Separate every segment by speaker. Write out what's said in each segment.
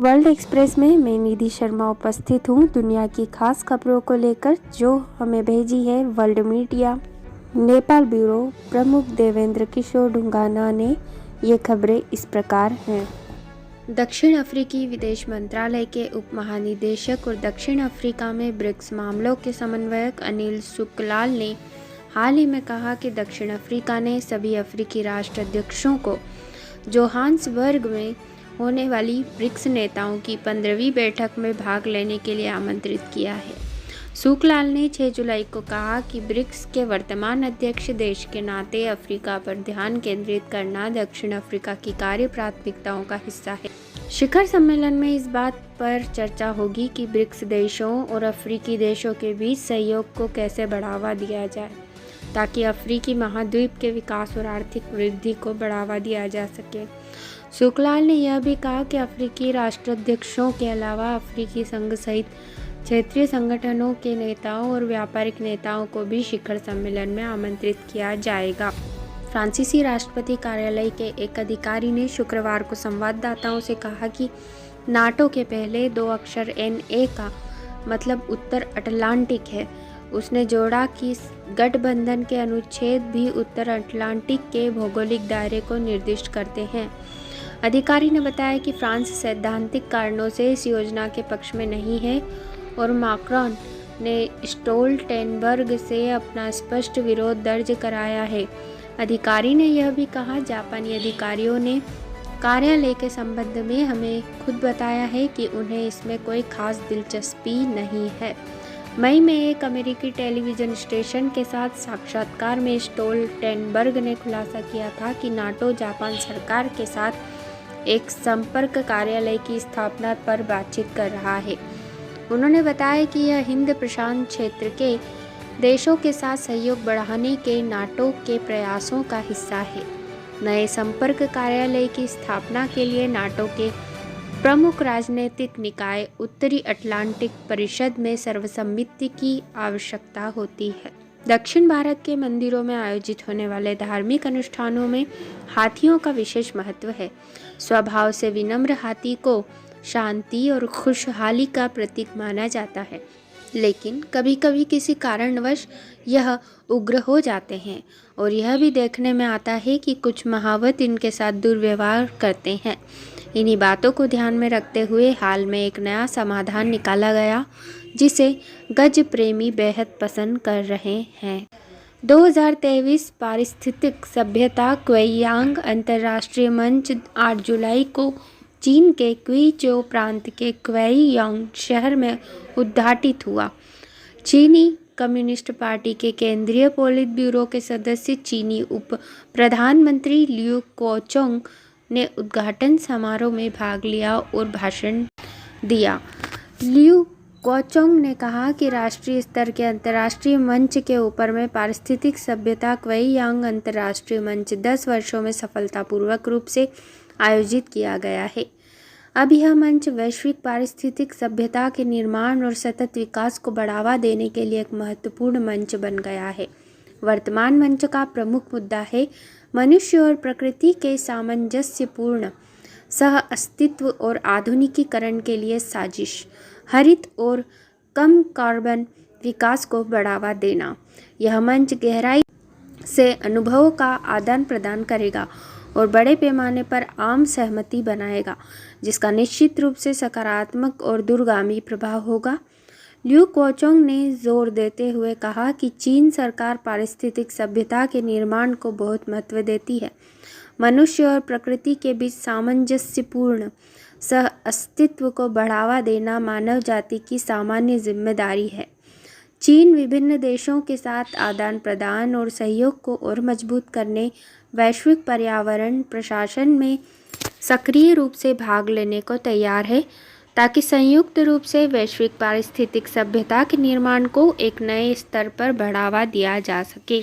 Speaker 1: World express में मैं निधि शर्मा उपस्थित हूँ दुनिया की खास खबरों को लेकर जो हमें भेजी है वर्ल्ड मीडिया नेपाल ब्यूरो प्रमुख देवेंद्र किशोर ढुंगाना ने। ये खबरें इस प्रकार हैं। दक्षिण अफ्रीकी विदेश मंत्रालय के उप महानिदेशक और दक्षिण अफ्रीका में ब्रिक्स मामलों के समन्वयक अनिल सुकलाल ने हाल ही में कहा कि दक्षिण अफ्रीका ने सभी अफ्रीकी राष्ट्र अध्यक्षों को जोहान्सबर्ग में होने वाली ब्रिक्स नेताओं की 15वीं बैठक में भाग लेने के लिए आमंत्रित किया है। सुकलाल ने 6 जुलाई को कहा कि ब्रिक्स के वर्तमान अध्यक्ष देश के नाते अफ्रीका पर ध्यान केंद्रित करना दक्षिण अफ्रीका की कार्य प्राथमिकताओं का हिस्सा है। शिखर सम्मेलन में इस बात पर चर्चा होगी कि ब्रिक्स देशों और अफ्रीकी देशों के बीच सहयोग को कैसे बढ़ावा दिया जाए ताकि अफ्रीकी महाद्वीप के विकास और आर्थिक वृद्धि को बढ़ावा दिया जा सके। सुकलाल ने यह भी कहा कि अफ्रीकी राष्ट्राध्यक्षों के अलावा अफ्रीकी संघ सहित क्षेत्रीय संगठनों के नेताओं और व्यापारिक नेताओं को भी शिखर सम्मेलन में आमंत्रित किया जाएगा। फ्रांसीसी राष्ट्रपति कार्यालय के एक अधिकारी ने शुक्रवार को संवाददाताओं से कहा कि नाटो के पहले 2 अक्षर NA का मतलब उत्तर अटलांटिक है। उसने जोड़ा कि गठबंधन के अनुच्छेद भी उत्तर अटलांटिक के भौगोलिक दायरे को निर्दिष्ट करते हैं। अधिकारी ने बताया कि फ्रांस सैद्धांतिक कारणों से इस योजना के पक्ष में नहीं है और माक्रोन ने स्टोल्टेनबर्ग से अपना स्पष्ट विरोध दर्ज कराया है। अधिकारी ने यह भी कहा, जापानी अधिकारियों ने कार्यालय के संबंध में हमें खुद बताया है कि उन्हें इसमें कोई खास दिलचस्पी नहीं है। मई में एक अमेरिकी टेलीविज़न स्टेशन के साथ साक्षात्कार में स्टोल्टेनबर्ग ने खुलासा किया था कि नाटो जापान सरकार के साथ एक संपर्क कार्यालय की स्थापना पर बातचीत कर रहा है। उन्होंने बताया कि यह हिंद प्रशांत क्षेत्र के देशों के साथ सहयोग बढ़ाने के नाटो के प्रयासों का हिस्सा है। नए संपर्क कार्यालय की स्थापना के लिए नाटो के प्रमुख राजनीतिक निकाय उत्तरी अटलांटिक परिषद में सर्वसम्मति की आवश्यकता होती है। दक्षिण भारत के मंदिरों में आयोजित होने वाले धार्मिक अनुष्ठानों में हाथियों का विशेष महत्व है। स्वभाव से विनम्र हाथी को शांति और खुशहाली का प्रतीक माना जाता है, लेकिन कभी कभी किसी कारणवश यह उग्र हो जाते हैं और यह भी देखने में आता है कि कुछ महावत इनके साथ दुर्व्यवहार करते हैं। इन्हीं बातों को ध्यान में रखते हुए हाल में एक नया समाधान निकाला गया जिसे गज प्रेमी बेहद पसंद कर रहे हैं। 2023 पारिस्थितिक सभ्यता क्वेयांग अंतर्राष्ट्रीय मंच 8 जुलाई को चीन के क्वीचो प्रांत के क्वेयांग शहर में उद्घाटित हुआ। चीनी कम्युनिस्ट पार्टी के केंद्रीय पोलित ब्यूरो के सदस्य चीनी उप प्रधानमंत्री लियू क्वोचोंग ने उद्घाटन समारोह में भाग लिया और भाषण दिया। लियू क्वोचोंग ने कहा कि राष्ट्रीय स्तर के अंतर्राष्ट्रीय मंच के ऊपर में पारिस्थितिक सभ्यता क्वेयांग अंतर्राष्ट्रीय मंच 10 वर्षों में सफलतापूर्वक रूप से आयोजित किया गया है। अब यह मंच वैश्विक पारिस्थितिक सभ्यता के निर्माण और सतत विकास को बढ़ावा देने के लिए एक महत्वपूर्ण मंच बन गया है। वर्तमान मंच का प्रमुख मुद्दा है मनुष्य और प्रकृति के सामंजस्यपूर्ण सह अस्तित्व और आधुनिकीकरण के लिए साजिश, हरित और कम कार्बन विकास को बढ़ावा देना। यह मंच गहराई से अनुभवों का आदान प्रदान करेगा और बड़े पैमाने पर आम सहमति बनाएगा, जिसका निश्चित रूप से सकारात्मक और दूरगामी प्रभाव होगा। लियू क्वोचोंग ने जोर देते हुए कहा कि चीन सरकार पारिस्थितिक सभ्यता के निर्माण को बहुत महत्व देती है। मनुष्य और प्रकृति के बीच सामंजस्यपूर्ण सह अस्तित्व को बढ़ावा देना मानव जाति की सामान्य जिम्मेदारी है। चीन विभिन्न देशों के साथ आदान प्रदान और सहयोग को और मजबूत करने, वैश्विक पर्यावरण प्रशासन में सक्रिय रूप से भाग लेने को तैयार है ताकि संयुक्त रूप से वैश्विक पारिस्थितिक सभ्यता के निर्माण को एक नए स्तर पर बढ़ावा दिया जा सके।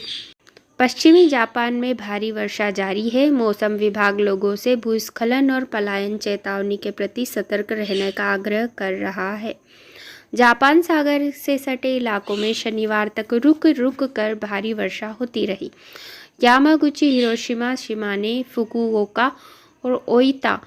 Speaker 1: पश्चिमी जापान में भारी वर्षा जारी है। मौसम विभाग लोगों से भूस्खलन और पलायन चेतावनी के प्रति सतर्क रहने का आग्रह कर रहा है। जापान सागर से सटे इलाकों में शनिवार तक रुक रुक कर भारी वर्षा होती रही। यामागुची, हिरोशिमा, शिमाने, फुकुओका और ओइता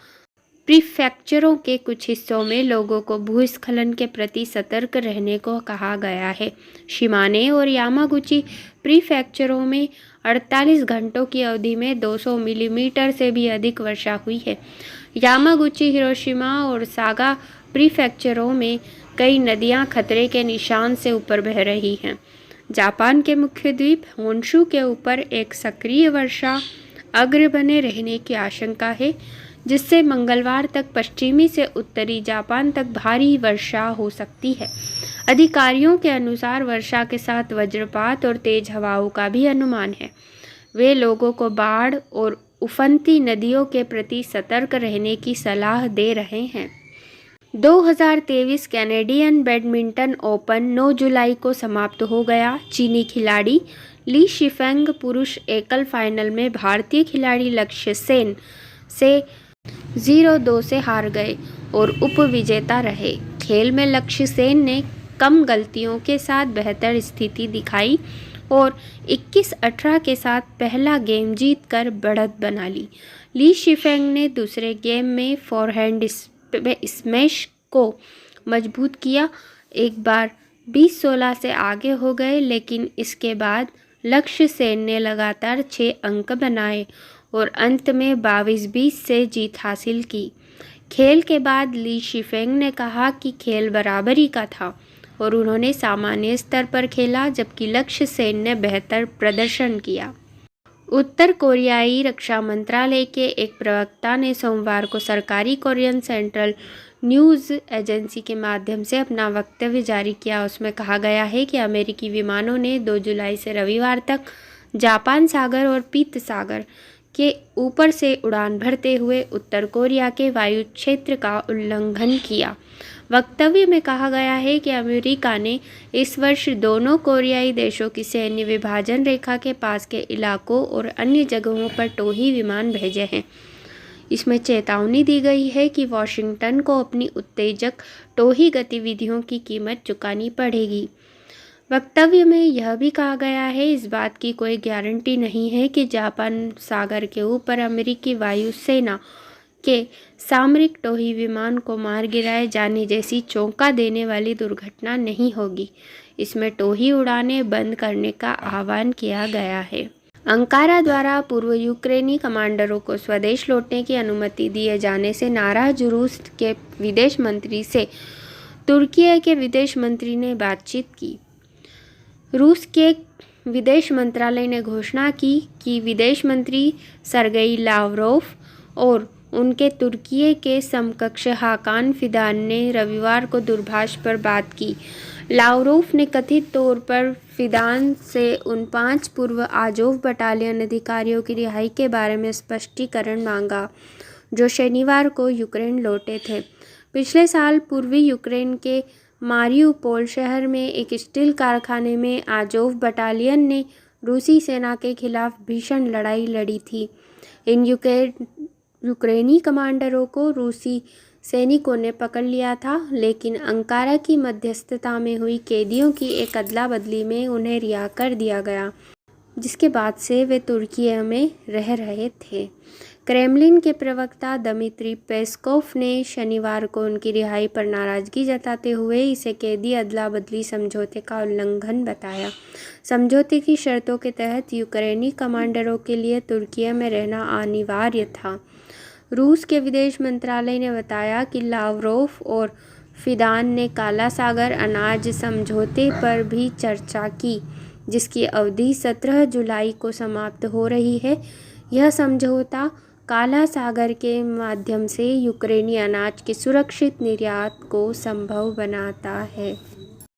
Speaker 1: प्रीफेक्चरों के कुछ हिस्सों में लोगों को भूस्खलन के प्रति सतर्क रहने को कहा गया है। शिमाने और यामागुची प्रीफेक्चरों में 48 घंटों की अवधि में 200 मिलीमीटर से भी अधिक वर्षा हुई है। यामागुची, हिरोशिमा और सागा प्रीफेक्चरों में कई नदियां खतरे के निशान से ऊपर बह रही हैं। जापान के मुख्य द्वीप होन्शु के ऊपर एक सक्रिय वर्षा अग्र बने रहने की आशंका है, जिससे मंगलवार तक पश्चिमी से उत्तरी जापान तक भारी वर्षा हो सकती है। अधिकारियों के अनुसार वर्षा के साथ वज्रपात और तेज हवाओं का भी अनुमान है। वे लोगों को बाढ़ और उफनती नदियों के प्रति सतर्क रहने की सलाह दे रहे हैं। 2023 कैनेडियन बैडमिंटन ओपन 9 जुलाई को समाप्त हो गया। चीनी खिलाड़ी ली शिफेंग पुरुष एकल फाइनल में भारतीय खिलाड़ी लक्ष्य सेन से 0-2 से हार गए और उपविजेता रहे। खेल में लक्ष्य सेन ने कम गलतियों के साथ बेहतर स्थिति दिखाई और 21-18 के साथ पहला गेम जीतकर बढ़त बना ली। ली शिफेंग ने दूसरे गेम में फोरहैंड स्मैश को मजबूत किया। एक बार 20-16 से आगे हो गए, लेकिन इसके बाद लक्ष्य सेन ने लगातार 6 अंक बनाए और अंत में 22-20 से जीत हासिल की। खेल के बाद ली शिफेंग ने कहा कि खेल बराबरी का था और उन्होंने सामान्य स्तर पर खेला, जबकि लक्ष्य सेन ने बेहतर प्रदर्शन किया। उत्तर कोरियाई रक्षा मंत्रालय के एक प्रवक्ता ने सोमवार को सरकारी कोरियन सेंट्रल न्यूज़ एजेंसी के माध्यम से अपना वक्तव्य जारी किया। उसमें कहा गया है कि अमेरिकी विमानों ने 2 जुलाई से रविवार तक जापान सागर और पीत सागर के ऊपर से उड़ान भरते हुए उत्तर कोरिया के वायु क्षेत्र का उल्लंघन किया। वक्तव्य में कहा गया है कि अमेरिका ने इस वर्ष दोनों कोरियाई देशों की सैन्य विभाजन रेखा के पास के इलाकों और अन्य जगहों पर टोही विमान भेजे हैं। इसमें चेतावनी दी गई है कि वॉशिंगटन को अपनी उत्तेजक टोही गतिविधियों की कीमत चुकानी पड़ेगी। वक्तव्य में यह भी कहा गया है, इस बात की कोई गारंटी नहीं है कि जापान सागर के ऊपर अमेरिकी वायुसेना के सामरिक टोही विमान को मार गिराए जाने जैसी चौंका देने वाली दुर्घटना नहीं होगी। इसमें टोही उड़ानें बंद करने का आह्वान किया गया है। अंकारा द्वारा पूर्व यूक्रेनी कमांडरों को स्वदेश लौटने की अनुमति दिए जाने से नाराज रूस के विदेश मंत्री से तुर्की के विदेश मंत्री ने बातचीत की। रूस के विदेश मंत्रालय ने घोषणा की कि विदेश मंत्री सर्गेई लावरोव और उनके तुर्की के समकक्ष हाकान फिदान ने रविवार को दूरभाष पर बात की। लावरोव ने कथित तौर पर फिदान से उन 5 पूर्व आजोव बटालियन अधिकारियों की रिहाई के बारे में स्पष्टीकरण मांगा, जो शनिवार को यूक्रेन लौटे थे। पिछले साल पूर्वी यूक्रेन के मारियुपोल शहर में एक स्टील कारखाने में आजोव बटालियन ने रूसी सेना के खिलाफ भीषण लड़ाई लड़ी थी। इन यूक्रेनी कमांडरों को रूसी सैनिकों ने पकड़ लिया था, लेकिन अंकारा की मध्यस्थता में हुई कैदियों की एक अदला बदली में उन्हें रिहा कर दिया गया, जिसके बाद से वे तुर्की में रह रहे थे। क्रेमलिन के प्रवक्ता दमित्री पेस्कोव ने शनिवार को उनकी रिहाई पर नाराजगी जताते हुए इसे कैदी अदला बदली समझौते का उल्लंघन बताया। समझौते की शर्तों के तहत यूक्रेनी कमांडरों के लिए तुर्की में रहना अनिवार्य था। रूस के विदेश मंत्रालय ने बताया कि लावरोव और फिदान ने काला सागर अनाज समझौते पर भी चर्चा की, जिसकी अवधि 17 जुलाई को समाप्त हो रही है। यह समझौता काला सागर के माध्यम से यूक्रेनी अनाज के सुरक्षित निर्यात को संभव बनाता है।